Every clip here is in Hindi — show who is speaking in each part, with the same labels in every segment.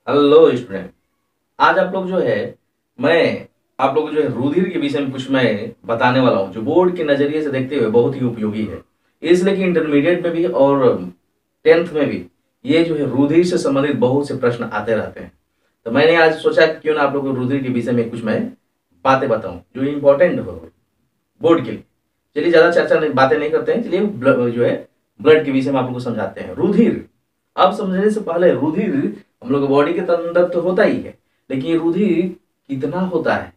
Speaker 1: Hello student. आज आप लोग जो है मैं आप लोग को जो है रुधिर के विषय में कुछ मैं बताने वाला हूँ जो बोर्ड के नजरिए से देखते हुए बहुत ही उपयोगी है। इसलिए कि इंटरमीडिएट में भी और 10th में भी ये जो है रुधिर से संबंधित बहुत से प्रश्न आते रहते हैं। तो मैंने आज सोचा कि क्यों ना आप लोग को रुधिर के विषय में कुछ मैं बातें बताऊं जो इम्पोर्टेंट हो बोर्ड के लिए। चलिए ज्यादा चर्चा नहीं, बातें नहीं करते हैं। चलिए जो है ब्लड के विषय में आप लोग को समझाते हैं। रुधिर, अब समझने से पहले रुधिर हम लोग बॉडी के अंदर तो होता ही है, लेकिन ये रुधिर कितना होता है,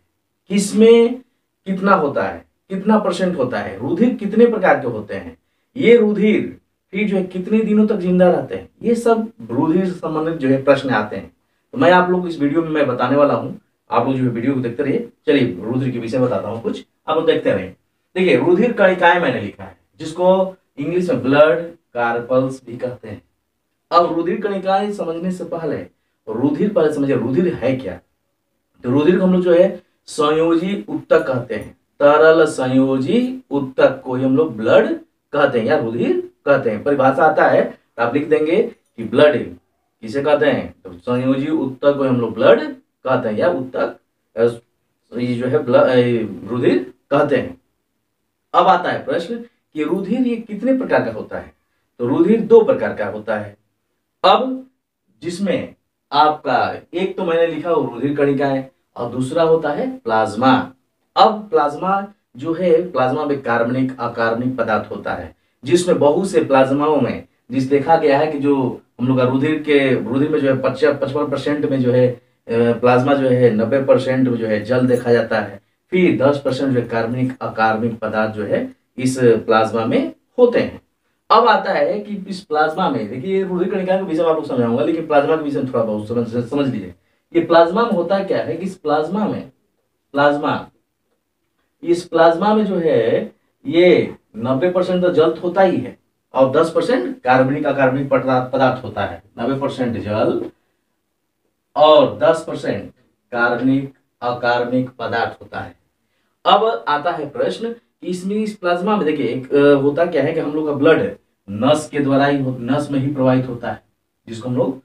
Speaker 1: किसमें कितना होता है, कितना परसेंट होता है, रुधिर कितने प्रकार के होते हैं, ये रुधिर फिर जो है कितने दिनों तक जिंदा रहते हैं, ये सब रुधिर से संबंधित जो है प्रश्न आते हैं। तो मैं आप लोग इस वीडियो में मैं बताने वाला हूँ। आप लोग जो है वीडियो को देखते रहिए। चलिए रुधिर के विषय में बताता हूँ कुछ, आप लोग देखते रहिए। देखिए रुधिर कणिकाएं मैंने लिखा है, जिसको इंग्लिश में ब्लड कार्पल्स भी कहते हैं। अब रुधिर कणिकाएं समझने से पहले रुधिर पहले समझिए रुधिर है क्या। तो रुधिर को हम लोग जो है संयोजी उत्तक कहते हैं। तरल संयोजी उत्तक को ही हम लोग ब्लड कहते हैं या रुधिर कहते हैं। परिभाषा आता है तो आप लिख देंगे कि ब्लड किसे कहते हैं, तो संयोजी उत्तक को हम लोग ब्लड कहते हैं या उत्तक ये जो है रुधिर कहते हैं। अब आता है प्रश्न कि रुधिर ये कितने प्रकार का होता है। तो रुधिर दो प्रकार का होता है। अब जिसमें आपका एक तो मैंने लिखा वो रुधिर कणिकाएं और दूसरा होता है प्लाज्मा। अब प्लाज्मा जो है, प्लाज्मा में कार्बनिक अकार्बनिक पदार्थ होता है, जिसमें बहुत से प्लाज्माओं में जिस देखा गया है कि जो हम लोग का रुधिर में जो है 55% में जो है प्लाज्मा जो है 90% जो है जल देखा जाता है। फिर 10% जो है कार्बनिक अकार्बनिक पदार्थ जो है इस प्लाज्मा में होते हैं। अब आता है कि इस प्लाज्मा में देखिए रुधिर कणिका के विषय में आपको समझाऊंगा, लेकिन प्लाज्मा के विषय में थोड़ा बहुत समझ लीजिए। ये प्लाज्मा में होता क्या है कि इस प्लाज्मा में जो है ये 90% तो जल होता ही है और 10% कार्बनिक अकार्बनिक पदार्थ होता है। 90% जल और 10% कार्बनिक अकार्बनिक पदार्थ होता है। अब आता है प्रश्न कि इसमें इस प्लाज्मा में देखिए एक होता क्या है कि हम लोग का ब्लड नस के द्वारा ही नस में ही प्रवाहित होता है, जिसको हम लोग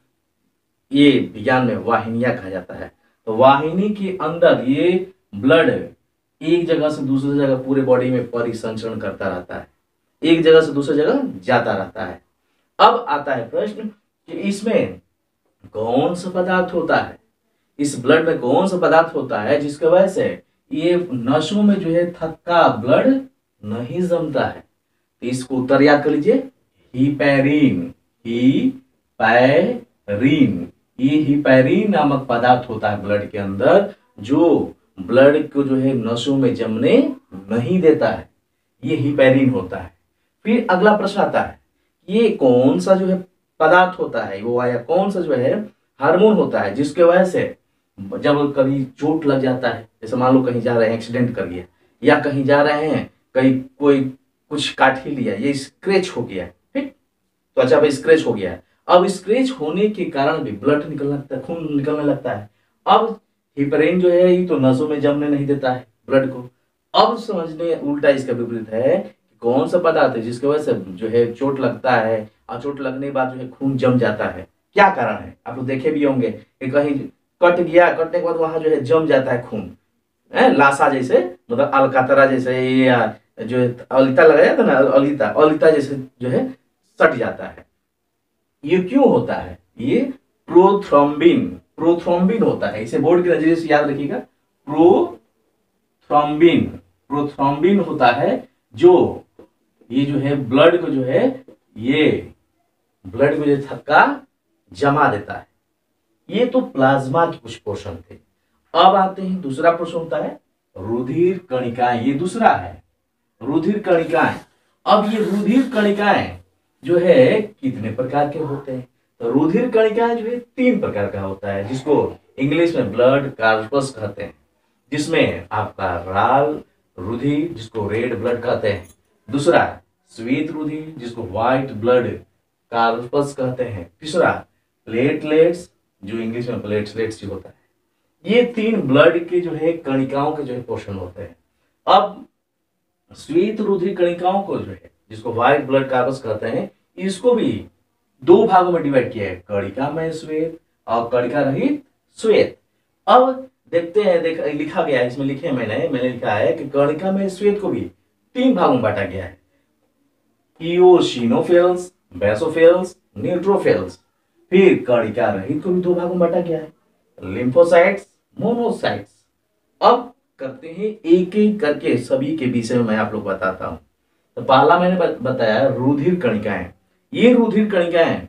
Speaker 1: ये विज्ञान में वाहिनियां कहा जाता है। तो वाहिनी के अंदर ये ब्लड एक जगह से दूसरी जगह पूरे बॉडी में परिसंचरण करता रहता है, एक जगह से दूसरी जगह जाता रहता है। अब आता है प्रश्न कि इसमें कौन सा पदार्थ होता है, इस ब्लड में कौन सा पदार्थ होता है जिसकी वजह से ये नसों में जो है थक्का ब्लड नहीं जमता है। तो इसको उत्तर याद कर लीजिए, हिपैरिन। ये हिपैरिन नामक पदार्थ होता है ब्लड के अंदर, जो ब्लड को जो है नसों में जमने नहीं देता है। ये हिपैरिन होता है। फिर अगला प्रश्न आता है, ये कौन सा जो है पदार्थ होता है, वो आया कौन सा जो है हार्मोन होता है जिसके वजह से जब कभी चोट लग जाता है, जैसे मान लो कहीं जा रहे हैं एक्सीडेंट कर गया, या कहीं जा रहे हैं कहीं कोई कुछ काट ही लिया, ये स्क्रैच हो गया, ठीक, तो अच्छा भाई स्क्रैच हो गया है। अब स्क्रैच होने के कारण भी ब्लड निकलने लगता है, खून निकलने लगता है। अब हिपैरिन जो है ये तो नसों में जमने नहीं देता है ब्लड को। अब समझने उल्टा इसका विपरीत है कि कौन सा पदार्थ है जिसकी वजह से जो है चोट लगता है और चोट लगने के बाद जो है खून जम जाता है। क्या कारण है आप लोग देखे भी होंगे कि कहीं कट गया, कटने के बाद वहां जो है जम जाता है खून, लाशा जैसे, मतलब अलकातरा जैसे, या जो अलिता लगाया था ना, अलिता जैसे जो है सट जाता है। ये क्यों होता है, ये प्रोथ्रोम्बिन होता है। इसे बोर्ड के नजरिए से याद रखिएगा, प्रोथ्रोम्बिन होता है, जो ये जो है ब्लड को जो है ये ब्लड को जो थक्का जमा देता है। ये तो प्लाज्मा के कुछ पोर्शन थे। अब आते हैं दूसरा प्रश्न होता है रुधिर कणिकाएं। ये दूसरा है रुधिर कणिकाएं। अब ये रुधिर कणिकाएं जो है कितने प्रकार के होते हैं। तो रुधिर कणिकाएं जो है 3 प्रकार का होता है, जिसको इंग्लिश में ब्लड कार्पस कहते हैं, जिसमें आपका लाल रुधिर जिसको रेड ब्लड कहते हैं, दूसरा श्वेत रुधिर जिसको व्हाइट ब्लड कार्पस कहते हैं, तीसरा प्लेटलेट्स जो इंग्लिश में प्लेटलेट्स होता है। ये 3 ब्लड के जो है कणिकाओं के जो है पोर्शन होते हैं। अब श्वेत रुधिर कणिकाओं को जो है जिसको व्हाइट ब्लड कार्पस कहते हैं, इसको भी 2 भागों में डिवाइड किया है, कणिकामय श्वेत और कणिका रहित श्वेत। अब देखते हैं, लिखा गया है, इसमें मैंने लिखा है कि कणिका में श्वेत को भी 3 भागों में बांटा गया है, इओसिनोफिल्स, बेसोफिल्स, न्यूट्रोफिल्स। फिर कणिका रहित को भी 2 भागों में बांटा गया है, लिम्फोसाइट्स, मोनोसाइट्स। अब करते हैं एक एक करके सभी के विषय में मैं आप लोग बताता हूं। तो पहला मैंने बताया रुधिर कणिकाएं। ये रुधिर कणिकाएं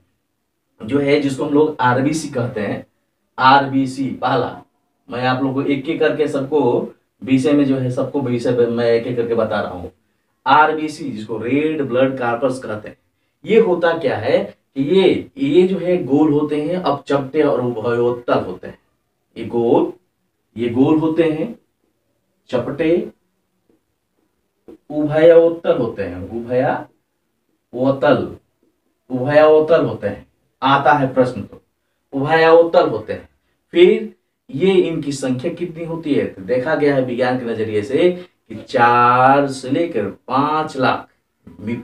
Speaker 1: जो है, जिसको हम लोग आरबीसी कहते हैं, आरबीसी पहला, मैं आप लोग को एक एक करके सबको विषय में जो है, सबको विषय मैं एक एक करके बता रहा हूं। आरबीसी जिसको रेड ब्लड कॉर्पस कहते हैं, ये होता क्या है कि ये जो है गोल होते हैं, अब चपटे और उभयोत्तल होते हैं। ये गोल होते हैं, चपटे उभयोत्तल होते हैं, उभयोत्तल होते हैं। आता है प्रश्न तो, उभयोत्तल होते हैं। फिर ये इनकी संख्या कितनी होती है, तो देखा गया है विज्ञान के नजरिए से कि 4 से लेकर 5 लाख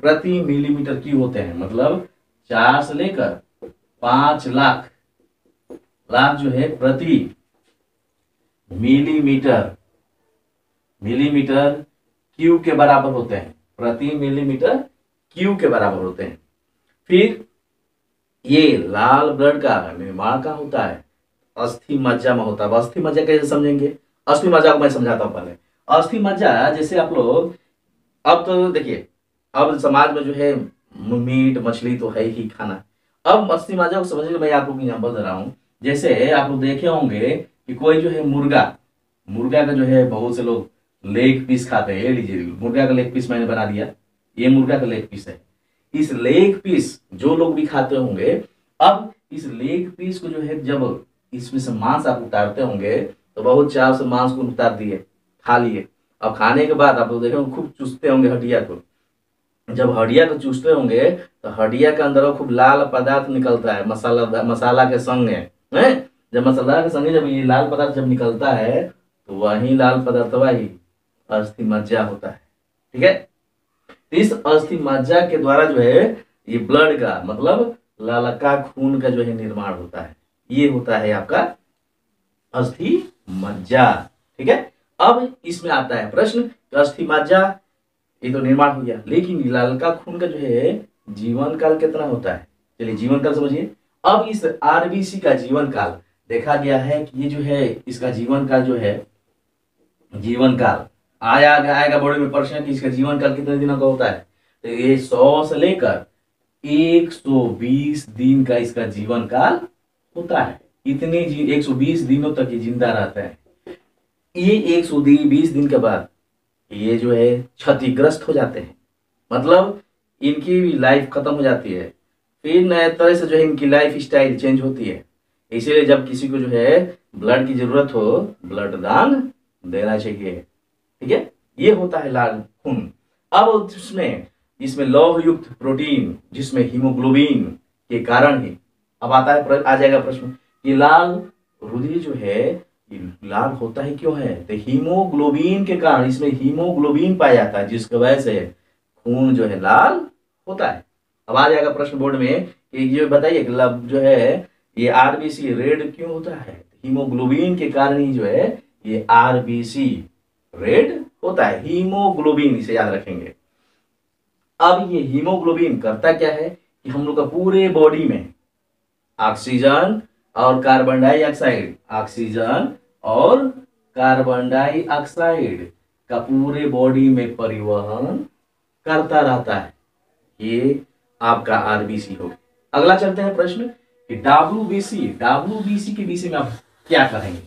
Speaker 1: प्रति मिलीमीटर क्यूब होते हैं। मतलब 4 से लेकर 5 लाख जो है प्रति मिलीमीटर क्यूब के बराबर होते हैं, प्रति मिलीमीटर क्यूब के बराबर होते हैं। फिर ये लाल ब्लड का निर्माण का होता है, अस्थि मज्जा में होता है। अस्थि मज्जा कैसे समझेंगे, अस्थि मज्जा को मैं समझाता हूं पहले। अस्थि मज्जा जैसे आप लोग, अब तो देखिए, अब समाज में जो है मीट मछली तो है ही खाना। अब अस्थि मज्जा को समझने मैं आप लोग को एग्जाम्पल दे रहा हूँ। जैसे आप लोग देखे होंगे कि कोई जो है मुर्गा का जो है, बहुत से लोग लेग पीस खाते हैं। लीजिए, मुर्गा का लेग पीस मैंने बना दिया, ये मुर्गा का लेग पीस है। इस लेग पीस जो लोग भी खाते होंगे, अब इस लेग पीस को जो है, जब इसमें से मांस आप उतारते होंगे तो बहुत चाव से मांस को उतार दिए, खा लिए। अब खाने के बाद आप लोग देखेंगे खूब चूसते होंगे हड्डिया को। जब हड्डिया को चूसते होंगे तो हड्डिया के अंदर खूब लाल पदार्थ निकलता है, मसाला के संगे है। जब मसाला के संगे जब ये लाल पदार्थ जब निकलता है, तो वही लाल पदार्थ वही अस्थि मज्जा होता है। ठीक है, इस अस्थि मज्जा के द्वारा जो है ये ब्लड का मतलब लालका खून का जो है निर्माण होता है। ये होता है आपका अस्थि मज्जा। ठीक है, अब इसमें आता है प्रश्न, अस्थि मज्जा ये तो निर्माण हो गया, लेकिन लालका खून का जो है जीवन काल कितना होता है। चलिए जीवन काल समझिए। अब इस आरबीसी का जीवन काल देखा गया है कि ये जो है, इसका जीवन काल जो है, जीवन काल आएगा बॉडी में प्रश्न कि इसका जीवन काल कितने दिनों का होता है। तो ये 100 से लेकर 120 दिन का इसका जीवन काल होता है। इतने 120 दिनों तक ये जिंदा रहता है। ये 120 दिन के बाद ये जो है क्षतिग्रस्त हो जाते हैं, मतलब इनकी लाइफ खत्म हो जाती है। फिर नए तरह से जो है इनकी लाइफ स्टाइल चेंज होती है। इसीलिए जब किसी को जो है ब्लड की जरूरत हो, ब्लड दान देना चाहिए। ठीक है, ये होता है लाल खून। अब इसमें लौह युक्त प्रोटीन जिसमें हीमोग्लोबिन के कारण ही, अब आ जाएगा प्रश्न, ये लाल रुधिर जो है ये लाल होता है क्यों है, तो हीमोग्लोबिन के कारण, इसमें हीमोग्लोबिन पाया जाता है जिसकी वजह से खून जो है लाल होता है। अब आ जाएगा प्रश्न बोर्ड में कि ये बताइए जो है ये आरबीसी रेड क्यों होता है, हीमोग्लोबिन के कारण ही जो है ये आरबीसी रेड होता है। हीमोग्लोबिन, इसे याद रखेंगे। अब ये हीमोग्लोबिन करता क्या है कि हम लोग का पूरे बॉडी में ऑक्सीजन और कार्बन डाइऑक्साइड, ऑक्सीजन और कार्बन डाइऑक्साइड का पूरे बॉडी में परिवहन करता रहता है। ये आपका आरबीसी हो। अगला चलते हैं प्रश्न कि डब्ल्यूबीसी के विषय में आप क्या करेंगे।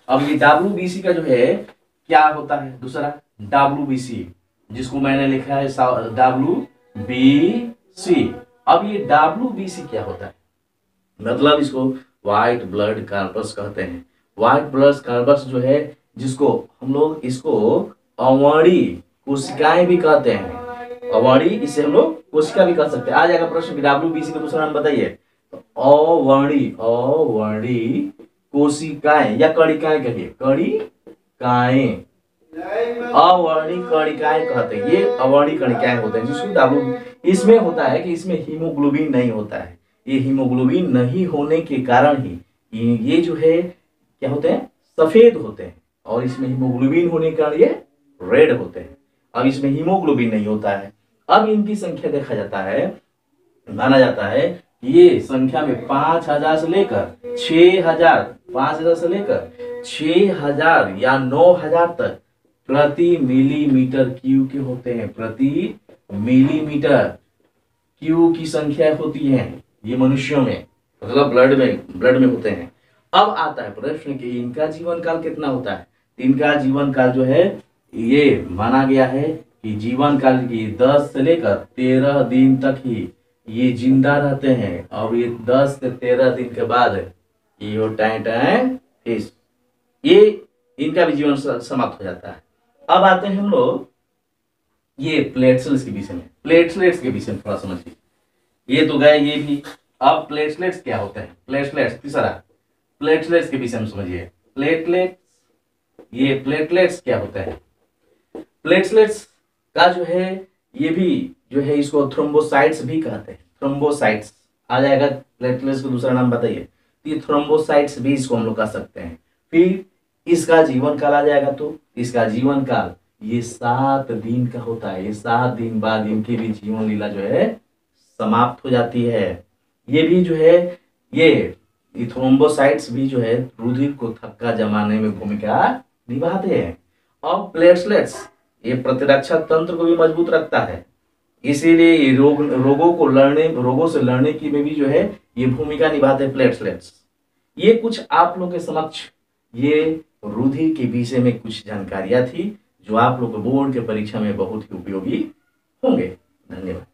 Speaker 1: अब ये डब्ल्यूबीसी का जो है क्या होता है, दूसरा डब्ल्यूबीसी जिसको मैंने लिखा है डब्ल्यूबीसी। अब ये डब्ल्यूबीसी क्या होता है, मतलब इसको व्हाइट ब्लड कॉर्पस कहते हैं। व्हाइट ब्लड कॉर्पस जो है, जिसको हम लोग इसको अवणी कोशिकाएं भी कहते हैं। अवणी, इसे हम लोग कोशिका भी कह सकते हैं। आ जाएगा प्रश्न डब्ल्यूबीसी का दूसरा नाम बताइए, तो अवणी कोशिकाएं या कणिकाएं कहिए, कणिकाएं, अवर्णी कणिकाएं कहते हैं। ये अवर्णी कणिकाएं होते हैं जिसको इसमें होता है कि इसमें हीमोग्लोबिन नहीं होता है। ये हीमोग्लोबिन नहीं होने के कारण ही ये जो है क्या होते हैं, सफेद होते हैं, और इसमें हीमोग्लोबिन होने के कारण ये रेड होते हैं। अब इसमें हीमोग्लोबिन नहीं होता है। अब इनकी संख्या देखा जाता है, माना जाता है ये संख्या में 5000 से लेकर 6000, 5000 से लेकर 6000 या 9000 तक प्रति मिलीमीटर क्यू के होते हैं। प्रति मिलीमीटर क्यू की संख्या होती है ये मनुष्यों में, मतलब ब्लड में होते हैं। अब आता है प्रश्न कि इनका जीवन काल कितना होता है। इनका जीवन काल जो है ये माना गया है कि जीवन काल की 10 से लेकर 13 दिन तक ही ये जिंदा रहते हैं, और ये 10 से 13 दिन के बाद ये फिश, ये इनका भी जीवन समाप्त हो जाता है। अब आते हैं हम लोग ये प्लेटलेट्स के विषय में। प्लेटलेट्स के विषय में थोड़ा समझिए, ये तो गए ये भी। अब प्लेटलेट्स क्या होते हैं, प्लेटलेट्स तीसरा, प्लेटलेट्स के विषय में समझिए। प्लेटलेट्स क्या होता है। प्लेटलेट्स का जो है ये भी जो है इसको थ्रोम्बोसाइट्स भी कहते हैं। थ्रोम्बोसाइट्स आ जाएगा, प्लेटलेट्स का दूसरा नाम बताइए। तो ये थ्रोम्बोसाइट्स भी इसको हम लोग कह सकते हैं। फिर इसका जीवन काल आ जाएगा, तो इसका जीवन काल ये 7 दिन का होता है। ये 7 दिन बाद इनकी भी जीवन लीला जो है समाप्त हो जाती है। ये भी जो है ये थ्रोम्बोसाइट्स भी जो है रुधिर को थक्का जमाने में भूमिका निभाते हैं। और प्लेटलेट्स ये प्रतिरक्षा तंत्र को भी मजबूत रखता है, इसीलिए ये रोगों से लड़ने की में भी जो है ये भूमिका निभाते हैं प्लेटलेट्स। ये कुछ आप लोग के समक्ष ये रुधिर के विषय में कुछ जानकारियां थी जो आप लोग को बोर्ड के परीक्षा में बहुत ही उपयोगी होंगे। धन्यवाद।